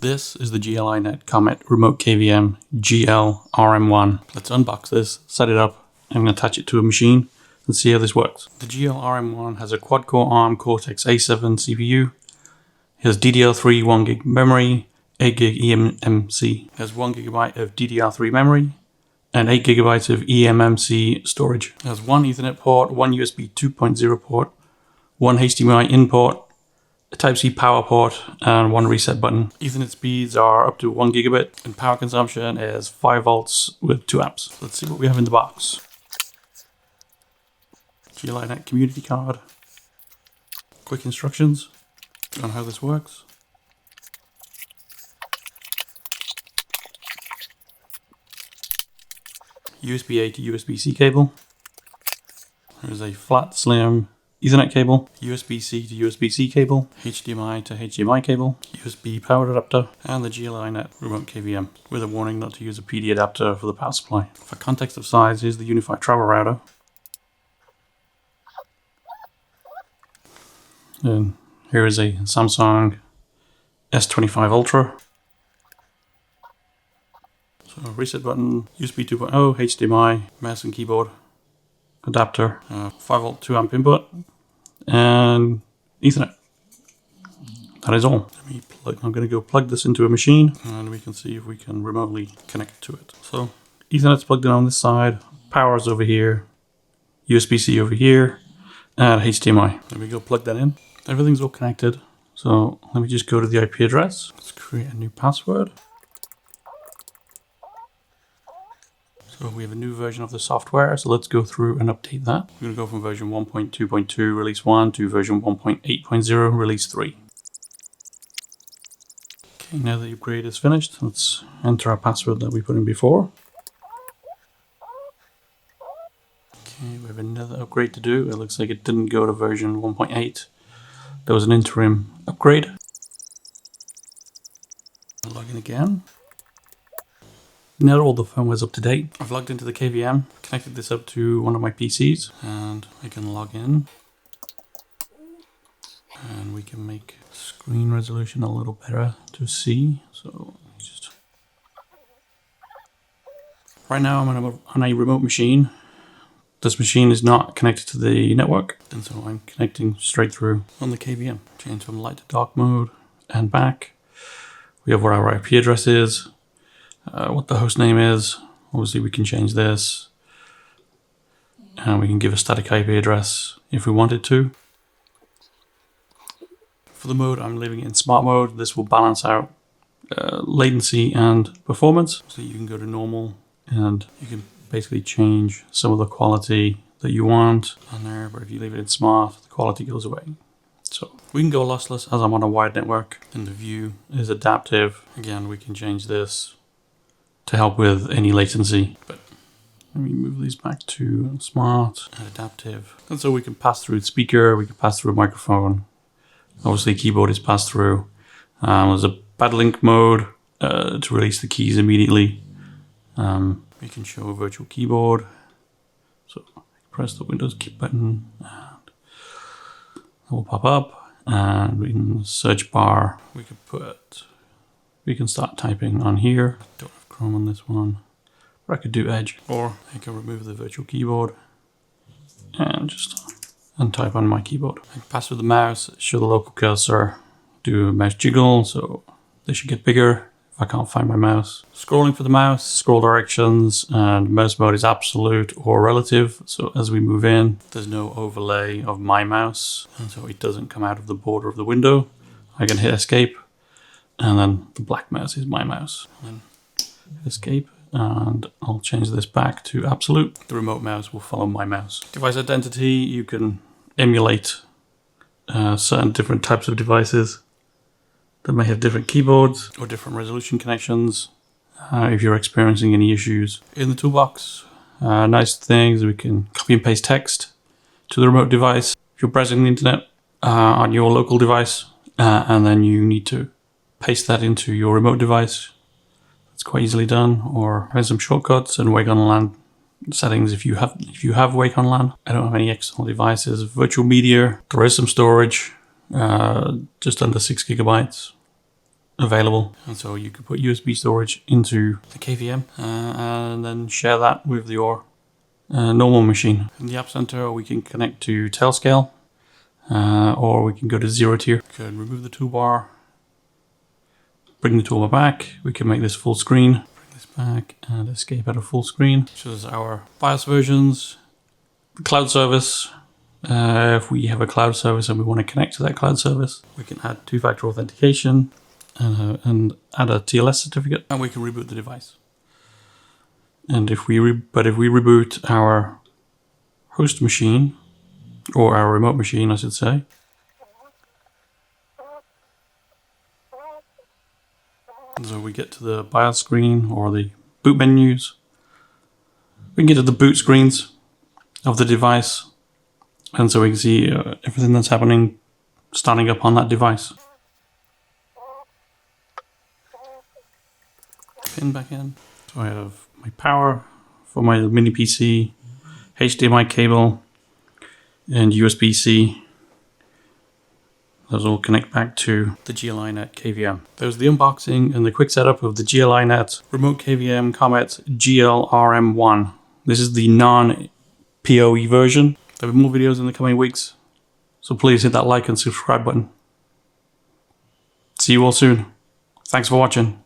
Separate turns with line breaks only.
This is the GLiNET Comet Remote KVM GLRM1. Let's unbox this, set it up, and attach it to a machine and see how this works. The GLRM1 has a quad-core ARM Cortex A7 CPU. It has DDR3 1GB memory, 8GB eMMC. It has 1GB of DDR3 memory and 8GB of eMMC storage. It has one Ethernet port, one USB 2.0 port, one HDMI in port, a Type-C power port, and one reset button. Ethernet speeds are up to 1 gigabit, and power consumption is 5 volts with 2 amps. Let's see what we have in the box. GLiNET community card. Quick instructions on how this works. USB-A to USB-C cable. There's a flat, slim Ethernet cable, USB-C to USB-C cable, HDMI to HDMI cable, USB power adapter, and the GLiNET Remote KVM, with a warning not to use a PD adapter for the power supply. For context of size, here's the unified travel router. And here is a Samsung S25 Ultra. So reset button, USB 2.0, HDMI, mouse and keyboard, adapter, 5V 2 amp input, and Ethernet. That is all. I'm going to go plug this into a machine and we can see if we can remotely connect to it. So Ethernet's plugged in on this side, power's over here, USB-C over here, and HDMI. There we go, plug that in. Everything's all connected. So let me just go to the IP address. Let's create a new password. So we have a new version of the software, so let's go through and update that. We're going to go from version 1.2.2 release 1 to version 1.8.0 release 3. Okay, now that the upgrade is finished, let's enter our password that we put in before. Okay, we have another upgrade to do. It looks like it didn't go to version 1.8. There was an interim upgrade. I'll log in again. Now all the firmware is up to date. I've logged into the KVM, connected this up to one of my PCs, and I can log in. And we can make screen resolution a little better to see. So right now I'm on a remote machine. This machine is not connected to the network, and so I'm connecting straight through on the KVM. Change from light to dark mode and back. We have what our IP address is. What the host name is. Obviously we can change this, and we can give a static IP address if we wanted to. For the mode, I'm leaving it in smart mode. This will balance out latency and performance. So you can go to normal and you can basically change some of the quality that you want on there, but if you leave it in smart, the quality goes away. So we can go lossless as I'm on a wired network, and the view is adaptive. Again, we can change this to help with any latency, but let me move these back to smart and adaptive. And so we can pass through the speaker, we can pass through a microphone. Obviously keyboard is passed through. There's a bad link mode to release the keys immediately. We can show a virtual keyboard. So press the Windows key button and it will pop up, and in the search bar we can start typing on here. Don't have Chrome on this one, but I could do Edge, or I can remove the virtual keyboard and just type on my keyboard. I can pass with the mouse, show the local cursor, do a mouse jiggle, so they should get bigger if I can't find my mouse. Scrolling for the mouse, scroll directions, and mouse mode is absolute or relative. So as we move in, there's no overlay of my mouse, and so it doesn't come out of the border of the window. I can hit escape, and then the black mouse is my mouse. And then hit escape, and I'll change this back to absolute. The remote mouse will follow my mouse. Device identity, you can emulate certain different types of devices that may have different keyboards or different resolution connections if you're experiencing any issues. In the toolbox, nice things, we can copy and paste text to the remote device. If you're browsing the internet on your local device and then you need to paste that into your remote device, it's quite easily done. Or have some shortcuts and Wake on LAN settings if you have Wake on LAN. I don't have any external devices. Virtual media, there is some storage, just under 6 gigabytes. available. And so you could put USB storage into the KVM and then share that with your normal machine. In the App Center, we can connect to Tailscale, or we can go to 0 tier. We can remove the toolbar, bring the toolbar back. We can make this full screen, bring this back and escape out of full screen. Shows our BIOS versions, the cloud service. If we have a cloud service and we want to connect to that cloud service, we can add two-factor authentication and add a TLS certificate, and we can reboot the device. And if we reboot our host machine, or our remote machine, I should say, so we get to the BIOS screen or the boot menus. We can get to the boot screens of the device, and so we can see everything that's happening starting up on that device. Pin back in. So I have my power for my mini PC, HDMI cable, and USB-C. Those all connect back to the GLiNET KVM. There's the unboxing and the quick setup of the GLiNET Remote KVM Comet GLRM1. This is the non-PoE version. There'll be more videos in the coming weeks, so please hit that like and subscribe button. See you all soon. Thanks for watching.